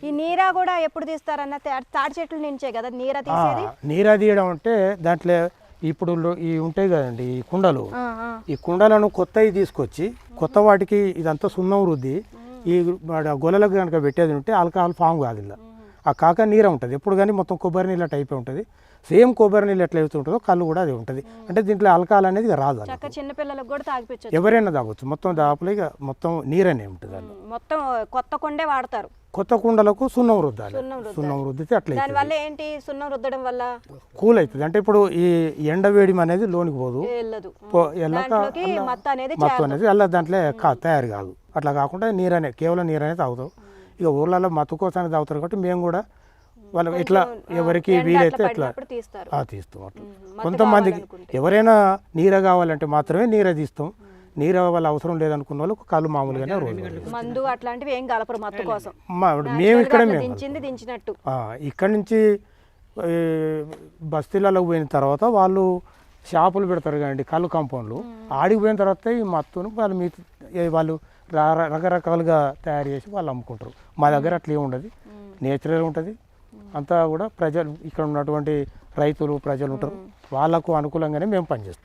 ఈ నీరా కూడా ఎప్పుడు తీస్తారన్న తాటి చెట్ల నుంచే కదా నీరా తీసేది? నీరా తీయడం అంటే దాంట్లో ఇప్పుడు ఈ ఉంటాయి కదండి ఈ కుండలు, ఈ కుండలను కొత్తవి తీసుకొచ్చి కొత్త వాటికి ఇదంతా సున్నం రుద్ది ఈ గొల్లలకు కనుక పెట్టేది ఉంటే ఆల్కహాల్ ఫామ్ కాదు ఇలా. ఆ కాక నీర ఉంటుంది ఎప్పుడు కానీ మొత్తం కొబ్బరి నీళ్ళ టైప్ ఉంటుంది. సేమ్ కొబ్బరి నీళ్ళు ఎట్లా అయితే ఉంటుందో కళ్ళు కూడా అది ఉంటుంది. అంటే దీంట్లో ఆల్కహాల్ అనేది రాదు. చిన్నపిల్లలకు కూడా తాగిపించచ్చు, ఎవరైనా తాగొచ్చు. మొత్తం దాపులో ఇక మొత్తం నీరనే ఉంటుంది. మొత్తం కొత్త కుండే వాడతారు. కొత్త కుండలకు సున్నం రుద్దాలి. సున్నం రుద్దితే అట్లా దానివల్ల ఏంటి? సున్నం రుద్దడం వల్ల కూల్ అవుతుంది. అంటే ఇప్పుడు ఈ ఎండ వేడి అనేది లోనికి పోదు, మొత్తం అనేది అలా దాంట్లో తయారు కాదు. అట్లా కాకుండా నీరనే, కేవలం నీరనే తాగుతాం. ఇక ఊర్లలో మత్తు కోసాన్ని తాగుతారు కాబట్టి మేము కూడా వాళ్ళు ఇట్లా ఎవరికి వీలైతే అట్లా తీస్తాం. అట్లా కొంతమందికి ఎవరైనా నీర కావాలంటే మాత్రమే నీర తీస్తాం. నీరు వాళ్ళ అవసరం లేదనుకున్న వాళ్ళు కళ్ళు మామూలుగానే మందు అట్లాంటివి ఏం కలపరు మత్తు కోసం. మేము ఇక్కడ దించినట్టు ఇక్కడ నుంచి బస్తీలలో పోయిన తర్వాత వాళ్ళు షాపులు పెడతారు కదండి కళ్ళు కాంపౌండ్లు. ఆడికి పోయిన తర్వాత ఈ మత్తును వాళ్ళు రకరకాలుగా తయారు చేసి వాళ్ళు అమ్ముకుంటారు. మా దగ్గర అట్లా ఏమి ఉండదు, నేచురల్ ఉంటుంది. అంతా కూడా ప్రజలు ఇక్కడ ఉన్నటువంటి రైతులు ప్రజలు ఉంటారు, వాళ్ళకు అనుకూలంగానే మేము పనిచేస్తాం.